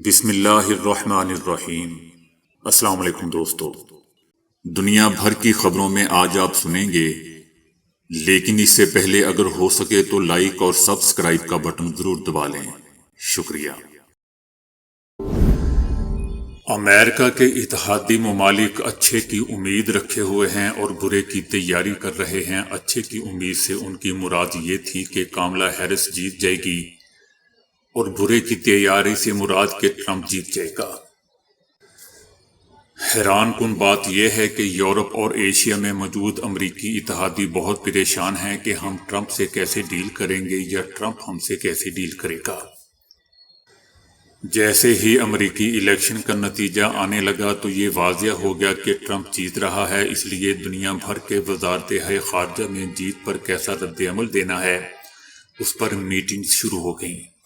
بسم اللہ الرحمن الرحیم۔ السلام علیکم دوستو، دنیا بھر کی خبروں میں آج آپ سنیں گے، لیکن اس سے پہلے اگر ہو سکے تو لائک اور سبسکرائب کا بٹن ضرور دبا لیں۔ شکریہ۔ امریکہ کے اتحادی ممالک اچھے کی امید رکھے ہوئے ہیں اور برے کی تیاری کر رہے ہیں۔ اچھے کی امید سے ان کی مراد یہ تھی کہ کاملا ہیرس جیت جائے گی اور برے کی تیاری سے مراد کہ ٹرمپ جیت جائے گا۔ حیران کن بات یہ ہے کہ یورپ اور ایشیا میں موجود امریکی اتحادی بہت پریشان ہیں کہ ہم ٹرمپ سے کیسے ڈیل کریں گے یا ٹرمپ ہم سے کیسے ڈیل کرے گا۔ جیسے ہی امریکی الیکشن کا نتیجہ آنے لگا تو یہ واضح ہو گیا کہ ٹرمپ جیت رہا ہے، اس لیے دنیا بھر کے وزارت خارجہ میں جیت پر کیسا رد عمل دینا ہے اس پر میٹنگز شروع ہو گئیں۔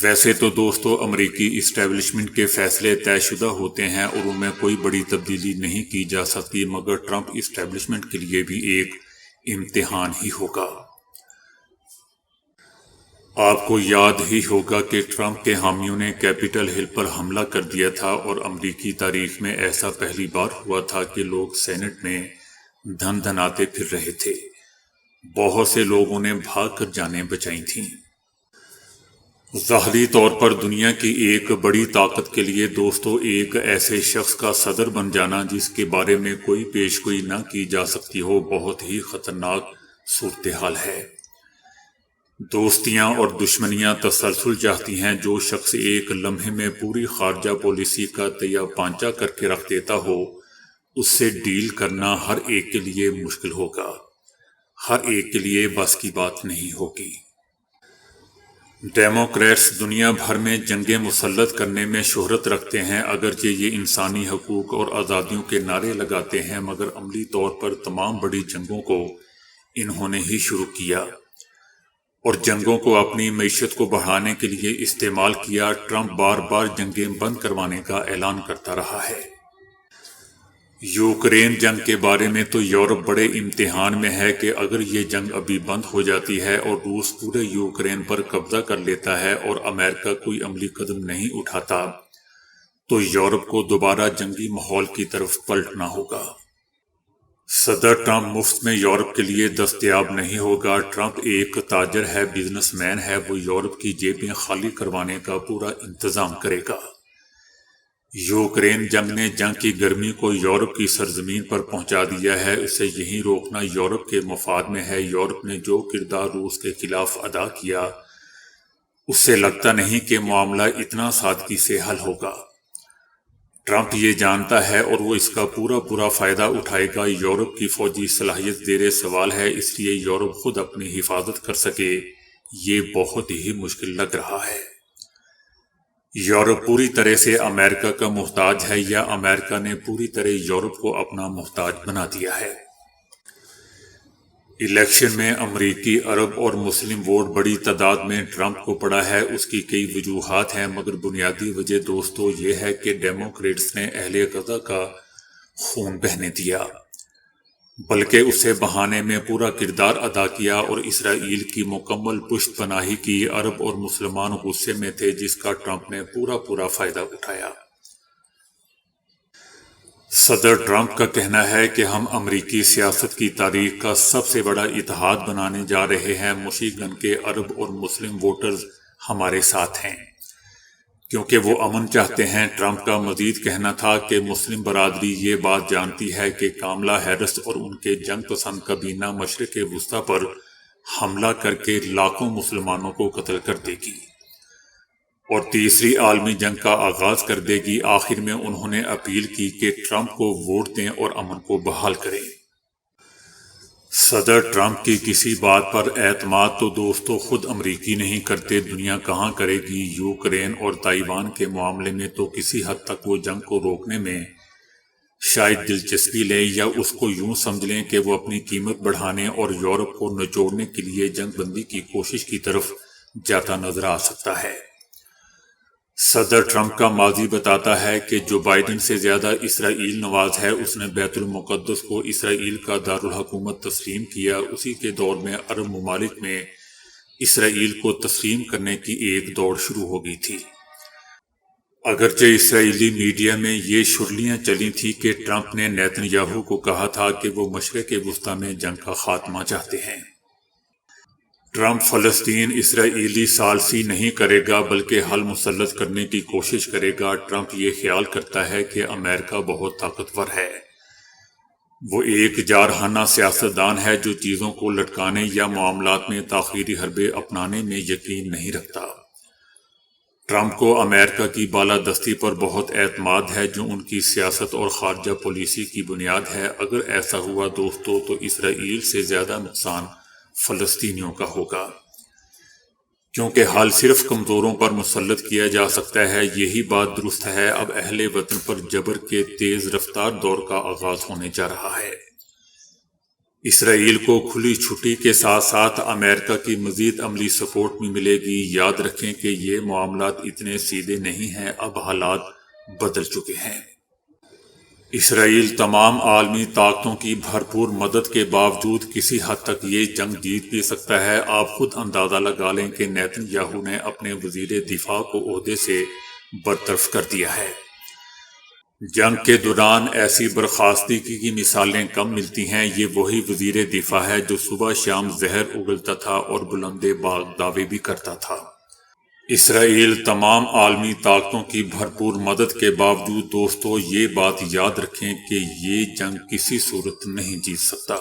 ویسے تو دوستو امریکی اسٹیبلشمنٹ کے فیصلے طے شدہ ہوتے ہیں اور ان میں کوئی بڑی تبدیلی نہیں کی جا سکتی، مگر ٹرمپ اسٹیبلشمنٹ کے لیے بھی ایک امتحان ہی ہوگا۔ آپ کو یاد ہی ہوگا کہ ٹرمپ کے حامیوں نے کیپٹل ہل پر حملہ کر دیا تھا اور امریکی تاریخ میں ایسا پہلی بار ہوا تھا کہ لوگ سینٹ میں دھن دھناتے پھر رہے تھے۔ بہت سے لوگوں نے بھاگ کر جانیں بچائی تھیں۔ ظاہری طور پر دنیا کی ایک بڑی طاقت کے لیے دوستو ایک ایسے شخص کا صدر بن جانا جس کے بارے میں کوئی پیشگوئی نہ کی جا سکتی ہو بہت ہی خطرناک صورتحال ہے۔ دوستیاں اور دشمنیاں تسلسل چاہتی ہیں۔ جو شخص ایک لمحے میں پوری خارجہ پالیسی کا تہیہ پانچہ کر کے رکھ دیتا ہو اس سے ڈیل کرنا ہر ایک کے لیے مشکل ہوگا، ہر ایک کے لیے بس کی بات نہیں ہوگی۔ ڈیموکریٹس دنیا بھر میں جنگیں مسلط کرنے میں شہرت رکھتے ہیں، اگرچہ یہ انسانی حقوق اور آزادیوں کے نعرے لگاتے ہیں، مگر عملی طور پر تمام بڑی جنگوں کو انہوں نے ہی شروع کیا اور جنگوں کو اپنی معیشت کو بڑھانے کے لیے استعمال کیا۔ ٹرمپ بار بار جنگیں بند کروانے کا اعلان کرتا رہا ہے۔ یوکرین جنگ کے بارے میں تو یورپ بڑے امتحان میں ہے کہ اگر یہ جنگ ابھی بند ہو جاتی ہے اور روس پورے یوکرین پر قبضہ کر لیتا ہے اور امریکہ کوئی عملی قدم نہیں اٹھاتا تو یورپ کو دوبارہ جنگی ماحول کی طرف پلٹنا ہوگا۔ صدر ٹرمپ مفت میں یورپ کے لیے دستیاب نہیں ہوگا۔ ٹرمپ ایک تاجر ہے، بزنس مین ہے، وہ یورپ کی جیبیں خالی کروانے کا پورا انتظام کرے گا۔ یوکرین جنگ نے جنگ کی گرمی کو یورپ کی سرزمین پر پہنچا دیا ہے، اسے یہیں روکنا یورپ کے مفاد میں ہے۔ یورپ نے جو کردار روس کے خلاف ادا کیا اس سے لگتا نہیں کہ معاملہ اتنا سادگی سے حل ہوگا۔ ٹرمپ یہ جانتا ہے اور وہ اس کا پورا فائدہ اٹھائے گا۔ یورپ کی فوجی صلاحیت زیر سوال ہے، اس لیے یورپ خود اپنی حفاظت کر سکے یہ بہت ہی مشکل لگ رہا ہے۔ یورپ پوری طرح سے امریکہ کا محتاج ہے یا امریکہ نے پوری طرح یورپ کو اپنا محتاج بنا دیا ہے۔ الیکشن میں امریکی، عرب اور مسلم ووٹ بڑی تعداد میں ٹرمپ کو پڑا ہے۔ اس کی کئی وجوہات ہیں، مگر بنیادی وجہ دوستو یہ ہے کہ ڈیموکریٹس نے اہل غزہ کا خون بہنے دیا، بلکہ اسے بہانے میں پورا کردار ادا کیا اور اسرائیل کی مکمل پشت پناہی کی۔ عرب اور مسلمان غصے میں تھے جس کا ٹرمپ نے پورا فائدہ اٹھایا۔ صدر ٹرمپ کا کہنا ہے کہ ہم امریکی سیاست کی تاریخ کا سب سے بڑا اتحاد بنانے جا رہے ہیں۔ مشیگن کے عرب اور مسلم ووٹرز ہمارے ساتھ ہیں کیونکہ وہ امن چاہتے ہیں۔ ٹرمپ کا مزید کہنا تھا کہ مسلم برادری یہ بات جانتی ہے کہ کاملا ہیرس اور ان کے جنگ پسند کابینہ مشرق وسطی پر حملہ کر کے لاکھوں مسلمانوں کو قتل کر دے گی اور تیسری عالمی جنگ کا آغاز کر دے گی۔ آخر میں انہوں نے اپیل کی کہ ٹرمپ کو ووٹ دیں اور امن کو بحال کریں۔ صدر ٹرمپ کی کسی بات پر اعتماد تو دوستو خود امریکی نہیں کرتے، دنیا کہاں کرے گی؟ یوکرین اور تائیوان کے معاملے میں تو کسی حد تک وہ جنگ کو روکنے میں شاید دلچسپی لیں یا اس کو یوں سمجھ لیں کہ وہ اپنی قیمت بڑھانے اور یورپ کو نچوڑنے کے لیے جنگ بندی کی کوشش کی طرف جاتا نظر آ سکتا ہے۔ صدر ٹرمپ کا ماضی بتاتا ہے کہ جو بائیڈن سے زیادہ اسرائیل نواز ہے، اس نے بیت المقدس کو اسرائیل کا دارالحکومت تسلیم کیا۔ اسی کے دور میں عرب ممالک میں اسرائیل کو تسلیم کرنے کی ایک دوڑ شروع ہو گئی تھی۔ اگرچہ اسرائیلی میڈیا میں یہ شرلیاں چلی تھی کہ ٹرمپ نے نیتن یاہو کو کہا تھا کہ وہ مشرق وسطی میں جنگ کا خاتمہ چاہتے ہیں۔ ٹرمپ فلسطین اسرائیلی ثالثی نہیں کرے گا بلکہ حل مسلط کرنے کی کوشش کرے گا۔ ٹرمپ یہ خیال کرتا ہے کہ امریکہ بہت طاقتور ہے۔ وہ ایک جارحانہ سیاستدان ہے جو چیزوں کو لٹکانے یا معاملات میں تاخیری حربے اپنانے میں یقین نہیں رکھتا۔ ٹرمپ کو امریکہ کی بالادستی پر بہت اعتماد ہے جو ان کی سیاست اور خارجہ پالیسی کی بنیاد ہے۔ اگر ایسا ہوا دوستو تو اسرائیل سے زیادہ نقصان فلسطینیوں کا ہوگا، کیونکہ حل صرف کمزوروں پر مسلط کیا جا سکتا ہے۔ یہی بات درست ہے۔ اب اہل وطن پر جبر کے تیز رفتار دور کا آغاز ہونے جا رہا ہے۔ اسرائیل کو کھلی چھٹی کے ساتھ ساتھ امریکہ کی مزید عملی سپورٹ بھی ملے گی۔ یاد رکھیں کہ یہ معاملات اتنے سیدھے نہیں ہیں، اب حالات بدل چکے ہیں۔ اسرائیل تمام عالمی طاقتوں کی بھرپور مدد کے باوجود کسی حد تک یہ جنگ جیت بھی سکتا ہے۔ آپ خود اندازہ لگا لیں کہ نیتن یاہو نے اپنے وزیر دفاع کو عہدے سے برطرف کر دیا ہے۔ جنگ کے دوران ایسی برخاستگی کی مثالیں کم ملتی ہیں۔ یہ وہی وزیر دفاع ہے جو صبح شام زہر اگلتا تھا اور بلند باغ دعوے بھی کرتا تھا۔ اسرائیل تمام عالمی طاقتوں کی بھرپور مدد کے باوجود دوستو یہ بات یاد رکھیں کہ یہ جنگ کسی صورت نہیں جیت سکتا۔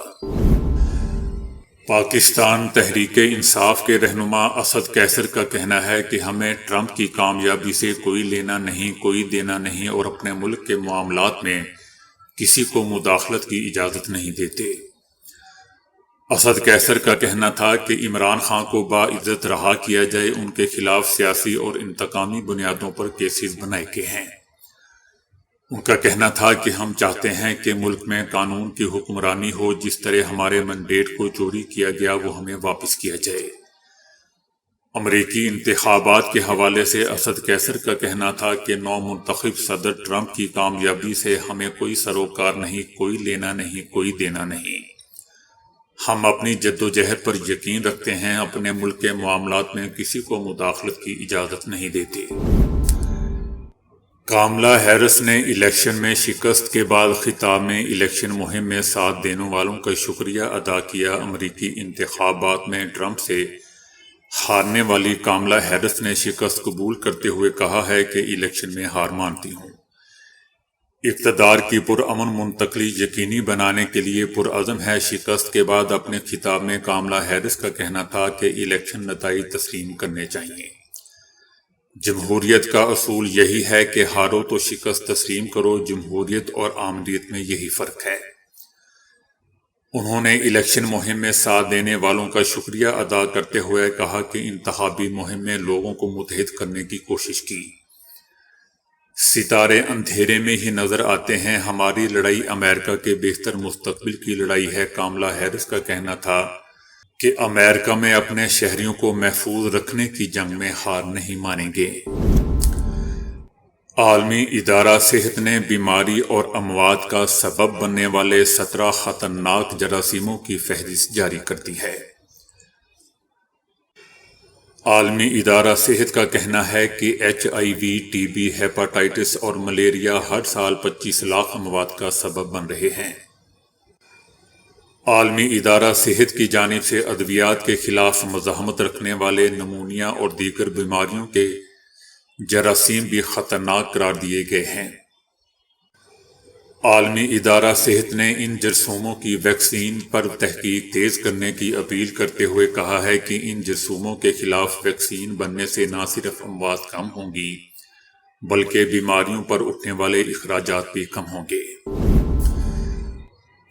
پاکستان تحریک انصاف کے رہنما اسد قیصر کا کہنا ہے کہ ہمیں ٹرمپ کی کامیابی سے کوئی لینا نہیں، کوئی دینا نہیں اور اپنے ملک کے معاملات میں کسی کو مداخلت کی اجازت نہیں دیتے۔ اسد قیصر کا کہنا تھا کہ عمران خان کو باعزت رہا کیا جائے، ان کے خلاف سیاسی اور انتقامی بنیادوں پر کیسز بنائے گئے ہیں۔ ان کا کہنا تھا کہ ہم چاہتے ہیں کہ ملک میں قانون کی حکمرانی ہو، جس طرح ہمارے مینڈیٹ کو چوری کیا گیا وہ ہمیں واپس کیا جائے۔ امریکی انتخابات کے حوالے سے اسد قیصر کا کہنا تھا کہ نو منتخب صدر ٹرمپ کی کامیابی سے ہمیں کوئی سروکار نہیں، کوئی لینا نہیں، کوئی دینا نہیں۔ ہم اپنی جدوجہد پر یقین رکھتے ہیں، اپنے ملک کے معاملات میں کسی کو مداخلت کی اجازت نہیں دیتے۔ کاملا ہیرس نے الیکشن میں شکست کے بعد خطاب میں الیکشن مہم میں ساتھ دینے والوں کا شکریہ ادا کیا۔ امریکی انتخابات میں ٹرمپ سے ہارنے والی کاملا ہیرس نے شکست قبول کرتے ہوئے کہا ہے کہ الیکشن میں ہار مانتی ہوں۔ اقتدار کی پرامن منتقلی یقینی بنانے کے لیے پرعزم ہے۔ شکست کے بعد اپنے خطاب میں کاملا ہیرس کا کہنا تھا کہ الیکشن نتائج تسلیم کرنے چاہیے۔ جمہوریت کا اصول یہی ہے کہ ہارو تو شکست تسلیم کرو۔ جمہوریت اور عاملیت میں یہی فرق ہے۔ انہوں نے الیکشن مہم میں ساتھ دینے والوں کا شکریہ ادا کرتے ہوئے کہا کہ انتخابی مہم میں لوگوں کو متحد کرنے کی کوشش کی۔ ستارے اندھیرے میں ہی نظر آتے ہیں، ہماری لڑائی امریکہ کے بہتر مستقبل کی لڑائی ہے۔ کاملا ہیرس کا کہنا تھا کہ امریکہ میں اپنے شہریوں کو محفوظ رکھنے کی جنگ میں ہار نہیں مانیں گے۔ عالمی ادارہ صحت نے بیماری اور اموات کا سبب بننے والے 17 خطرناک جراثیموں کی فہرست جاری کر دی ہے۔ عالمی ادارہ صحت کا کہنا ہے کہ HIV، TB، ہیپاٹائٹس اور ملیریا ہر سال 25 لاکھ اموات کا سبب بن رہے ہیں۔ عالمی ادارہ صحت کی جانب سے ادویات کے خلاف مزاحمت رکھنے والے نمونیا اور دیگر بیماریوں کے جراثیم بھی خطرناک قرار دیے گئے ہیں۔ عالمی ادارہ صحت نے ان جرثوموں کی ویکسین پر تحقیق تیز کرنے کی اپیل کرتے ہوئے کہا ہے کہ ان جرثوموں کے خلاف ویکسین بننے سے نہ صرف اموات کم ہوں گی بلکہ بیماریوں پر اٹھنے والے اخراجات بھی کم ہوں گے۔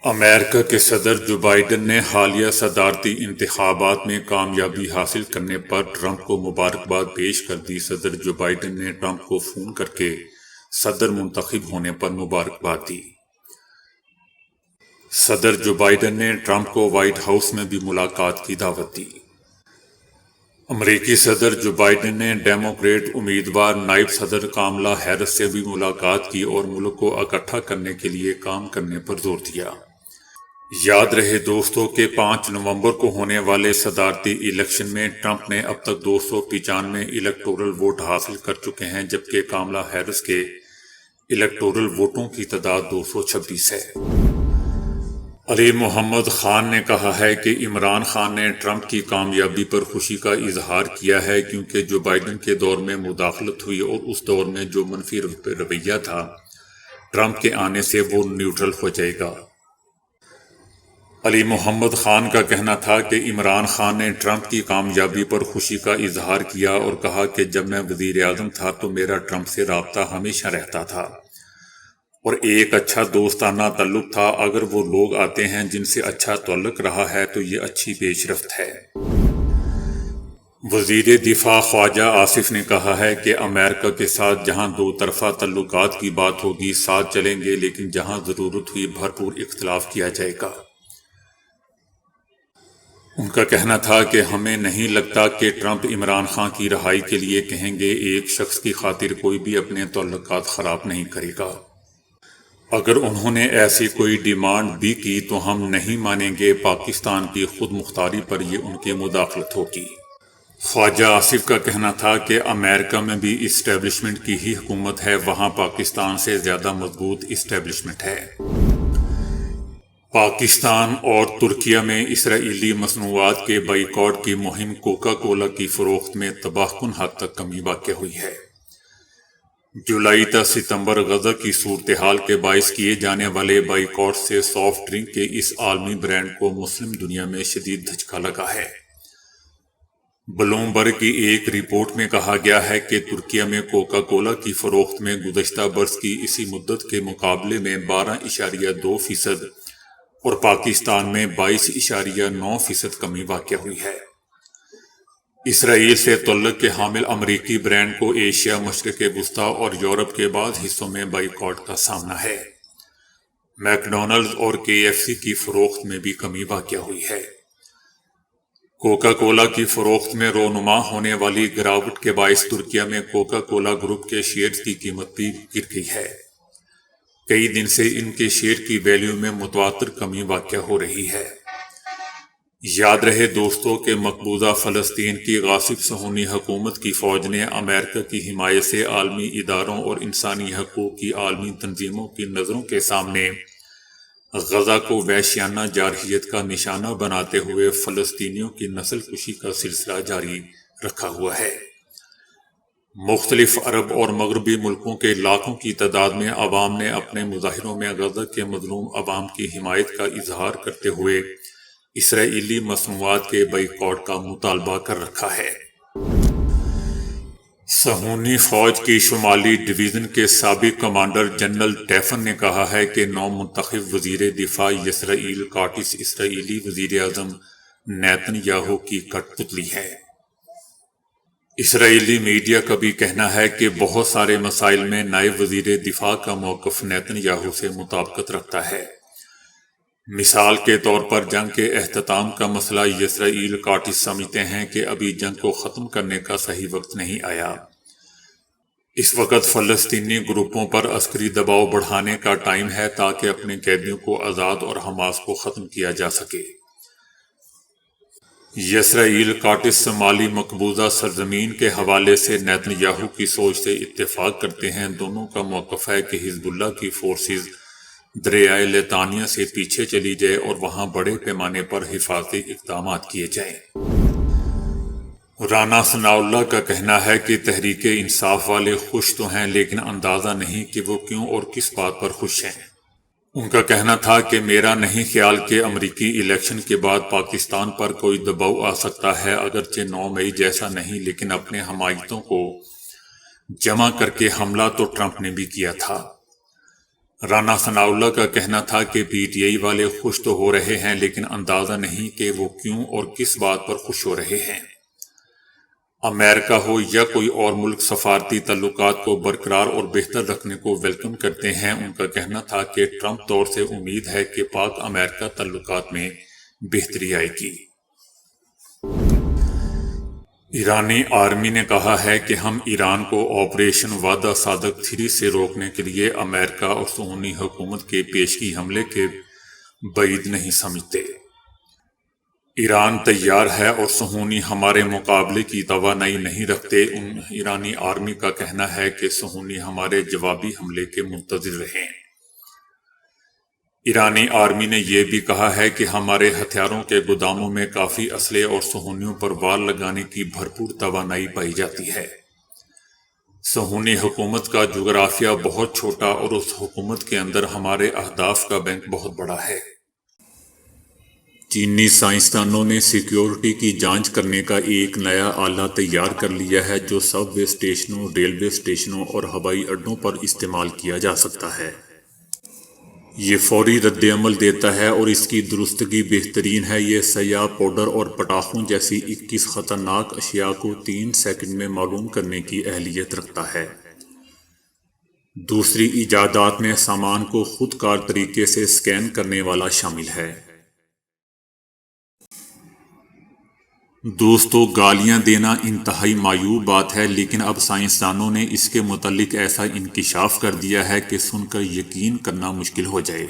امریکہ کے صدر جو بائیڈن نے حالیہ صدارتی انتخابات میں کامیابی حاصل کرنے پر ٹرمپ کو مبارکباد پیش کر دی۔ صدر جو بائیڈن نے ٹرمپ کو فون کر کے صدر منتخب ہونے پر مبارکباد دی۔ صدر جو بائیڈن نے ٹرمپ کو وائٹ ہاؤس میں بھی ملاقات کی دعوت دی۔ امریکی صدر جو بائیڈن نے ڈیموکریٹ امیدوار نائب صدر کاملا ہیرس سے بھی ملاقات کی اور ملک کو اکٹھا کرنے کے لیے کام کرنے پر زور دیا۔ یاد رہے دوستوں کہ 5 نومبر کو ہونے والے صدارتی الیکشن میں ٹرمپ نے اب تک 295 الیکٹورل ووٹ حاصل کر چکے ہیں، جبکہ کاملا ہیرس کے الیکٹورل ووٹوں کی تعداد 226 ہے۔ علی محمد خان نے کہا ہے کہ عمران خان نے ٹرمپ کی کامیابی پر خوشی کا اظہار کیا ہے، کیونکہ جو بائیڈن کے دور میں مداخلت ہوئی اور اس دور میں جو منفی رویہ تھا، ٹرمپ کے آنے سے وہ نیوٹرل ہو جائے گا۔ علی محمد خان کا کہنا تھا کہ عمران خان نے ٹرمپ کی کامیابی پر خوشی کا اظہار کیا اور کہا کہ جب میں وزیر اعظم تھا تو میرا ٹرمپ سے رابطہ ہمیشہ رہتا تھا اور ایک اچھا دوستانہ تعلق تھا۔ اگر وہ لوگ آتے ہیں جن سے اچھا تعلق رہا ہے تو یہ اچھی پیش رفت ہے۔ وزیر دفاع خواجہ آصف نے کہا ہے کہ امریکہ کے ساتھ جہاں دو طرفہ تعلقات کی بات ہوگی ساتھ چلیں گے، لیکن جہاں ضرورت ہوئی بھرپور اختلاف کیا جائے گا۔ ان کا کہنا تھا کہ ہمیں نہیں لگتا کہ ٹرمپ عمران خان کی رہائی کے لیے کہیں گے۔ ایک شخص کی خاطر کوئی بھی اپنے تعلقات خراب نہیں کرے گا۔ اگر انہوں نے ایسی کوئی ڈیمانڈ بھی کی تو ہم نہیں مانیں گے۔ پاکستان کی خود مختاری پر یہ ان کی مداخلت ہوگی۔ خواجہ آصف کا کہنا تھا کہ امریکہ میں بھی اسٹیبلشمنٹ کی ہی حکومت ہے، وہاں پاکستان سے زیادہ مضبوط اسٹیبلشمنٹ ہے۔ پاکستان اور ترکیہ میں اسرائیلی مصنوعات کے بائیکاٹ کی مہم کوکا کولا کی فروخت میں تباہ کن حد تک کمی واقع ہوئی ہے۔ جولائی تا ستمبر غزہ کی صورتحال کے باعث کیے جانے والے بائیکاٹ سے سافٹ ڈرنک کے اس عالمی برانڈ کو مسلم دنیا میں شدید دھچکا لگا ہے۔ بلومبرگ کی ایک رپورٹ میں کہا گیا ہے کہ ترکیہ میں کوکا کولا کی فروخت میں گزشتہ برس کی اسی مدت کے مقابلے میں 12.2% اور پاکستان میں 22.9% کمی واقع ہوئی ہے۔ اسرائیل سے تعلق کے حامل امریکی برانڈ کو ایشیا، مشرق وسطیٰ اور یورپ کے بعض حصوں میں بائیکاٹ کا سامنا ہے۔ میک ڈونلڈز اور KFC کی فروخت میں بھی کمی واقع ہوئی ہے۔ کوکا کولا کی فروخت میں رونما ہونے والی گراوٹ کے باعث ترکیہ میں کوکا کولا گروپ کے شیئرز کی قیمت بھی گر گئی ہے۔ کئی دن سے ان کے شیئر کی ویلیو میں متواتر کمی واقع ہو رہی ہے۔ یاد رہے دوستوں کہ مقبوضہ فلسطین کی غاصب صہیونی حکومت کی فوج نے امریکہ کی حمایت سے عالمی اداروں اور انسانی حقوق کی عالمی تنظیموں کی نظروں کے سامنے غزہ کو وحشیانہ جارحیت کا نشانہ بناتے ہوئے فلسطینیوں کی نسل کشی کا سلسلہ جاری رکھا ہوا ہے۔ مختلف عرب اور مغربی ملکوں کے لاکھوں کی تعداد میں عوام نے اپنے مظاہروں میں غزہ کے مظلوم عوام کی حمایت کا اظہار کرتے ہوئے اسرائیلی مصنوعات کے بائیکاٹ کا مطالبہ کر رکھا ہے۔ صہیونی فوج کی شمالی ڈویژن کے سابق کمانڈر جنرل ٹیفن نے کہا ہے کہ نو منتخب وزیر دفاع یسرائیل کاٹس اسرائیلی وزیر اعظم نیتن یاہو کی کٹ پتلی ہے۔ اسرائیلی میڈیا کا بھی کہنا ہے کہ بہت سارے مسائل میں نائب وزیر دفاع کا موقف نیتن یاہو سے مطابقت رکھتا ہے۔ مثال کے طور پر جنگ کے اختتام کا مسئلہ یسرائیل کاٹس سمجھتے ہیں کہ ابھی جنگ کو ختم کرنے کا صحیح وقت نہیں آیا۔ اس وقت فلسطینی گروپوں پر عسکری دباؤ بڑھانے کا ٹائم ہے تاکہ اپنے قیدیوں کو آزاد اور حماس کو ختم کیا جا سکے۔ یسرائیل کاٹس شمالی مقبوضہ سرزمین کے حوالے سے نیتن یاہو کی سوچ سے اتفاق کرتے ہیں۔ دونوں کا موقف ہے کہ حزب اللہ کی فورسز دریائے لطانیہ سے پیچھے چلی جائے اور وہاں بڑے پیمانے پر حفاظتی اقدامات کیے جائیں۔ رانا ثناء اللہ کا کہنا ہے کہ تحریک انصاف والے خوش تو ہیں لیکن اندازہ نہیں کہ وہ کیوں اور کس بات پر خوش ہیں۔ ان کا کہنا تھا کہ میرا نہیں خیال کہ امریکی الیکشن کے بعد پاکستان پر کوئی دباؤ آ سکتا ہے، اگرچہ 9 مئی جیسا نہیں، لیکن اپنے حمایتوں کو جمع کر کے حملہ تو ٹرمپ نے بھی کیا تھا۔ رانا ثناء اللہ کا کہنا تھا کہ PTI والے خوش تو ہو رہے ہیں لیکن اندازہ نہیں کہ وہ کیوں اور کس بات پر خوش ہو رہے ہیں۔ امریکہ ہو یا کوئی اور ملک سفارتی تعلقات کو برقرار اور بہتر رکھنے کو ویلکم کرتے ہیں۔ ان کا کہنا تھا کہ ٹرمپ دور سے امید ہے کہ پاک امریکہ تعلقات میں بہتری آئے گی۔ ایرانی آرمی نے کہا ہے کہ ہم ایران کو آپریشن وعدہ صادق 3 سے روکنے کے لیے امریکہ اور صہیونی حکومت کے پیشگی حملے کے بعید نہیں سمجھتے۔ ایران تیار ہے اور صہیونی ہمارے مقابلے کی توانائی نہیں رکھتے۔ ایرانی آرمی کا کہنا ہے کہ صہیونی ہمارے جوابی حملے کے منتظر رہیں۔ ایرانی آرمی نے یہ بھی کہا ہے کہ ہمارے ہتھیاروں کے گوداموں میں کافی اسلحے اور صہیونیوں پر وار لگانے کی بھرپور توانائی پائی جاتی ہے۔ صہیونی حکومت کا جغرافیہ بہت چھوٹا اور اس حکومت کے اندر ہمارے اہداف کا بینک بہت بڑا ہے۔ چینی سائنسدانوں نے سیکیورٹی کی جانچ کرنے کا ایک نیا آلہ تیار کر لیا ہے جو سب وے اسٹیشنوں، ریلوے اسٹیشنوں اور ہوائی اڈوں پر استعمال کیا جا سکتا ہے۔ یہ فوری رد عمل دیتا ہے اور اس کی درستگی بہترین ہے۔ یہ سیاہ پاؤڈر اور پٹاخوں جیسی 21 خطرناک اشیاء کو 3 سیکنڈ میں معلوم کرنے کی اہلیت رکھتا ہے۔ دوسری ایجادات میں سامان کو خود کار طریقے سے سکین کرنے والا شامل ہے۔ دوستو، گالیاں دینا انتہائی معیوب بات ہے، لیکن اب سائنسدانوں نے اس کے متعلق ایسا انکشاف کر دیا ہے کہ سن کر یقین کرنا مشکل ہو جائے۔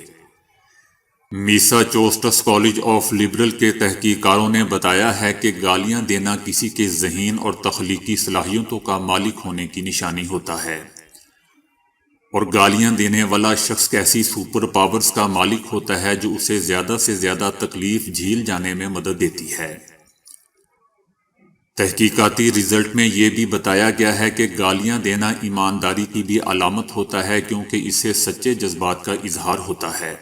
میساچوسٹس کالج آف لبرل کے تحقیقکاروں نے بتایا ہے کہ گالیاں دینا کسی کے ذہین اور تخلیقی صلاحیتوں کا مالک ہونے کی نشانی ہوتا ہے، اور گالیاں دینے والا شخص ایسی سپر پاورز کا مالک ہوتا ہے جو اسے زیادہ سے زیادہ تکلیف جھیل جانے میں مدد دیتی ہے۔ تحقیقاتی رزلٹ میں یہ بھی بتایا گیا ہے کہ گالیاں دینا ایمانداری کی بھی علامت ہوتا ہے، کیونکہ اس سے سچے جذبات کا اظہار ہوتا ہے۔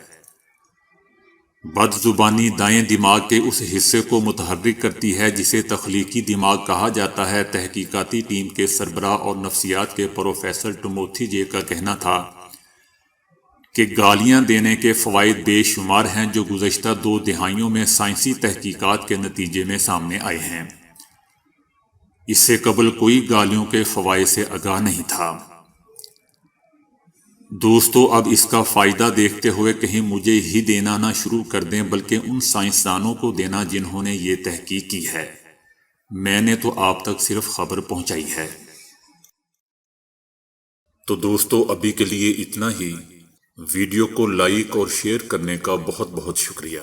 بد زبانی دائیں دماغ کے اس حصے کو متحرک کرتی ہے جسے تخلیقی دماغ کہا جاتا ہے۔ تحقیقاتی ٹیم کے سربراہ اور نفسیات کے پروفیسر ٹموتھی جے کا کہنا تھا کہ گالیاں دینے کے فوائد بے شمار ہیں جو گزشتہ 2 دہائیوں میں سائنسی تحقیقات کے نتیجے میں سامنے آئے ہیں۔ اس سے قبل کوئی گالیوں کے فوائد سے آگاہ نہیں تھا۔ دوستو، اب اس کا فائدہ دیکھتے ہوئے کہیں مجھے ہی دینا نہ شروع کر دیں، بلکہ ان سائنسدانوں کو دینا جنہوں نے یہ تحقیق کی ہے۔ میں نے تو آپ تک صرف خبر پہنچائی ہے۔ تو دوستو، ابھی کے لیے اتنا ہی۔ ویڈیو کو لائک اور شیئر کرنے کا بہت بہت شکریہ۔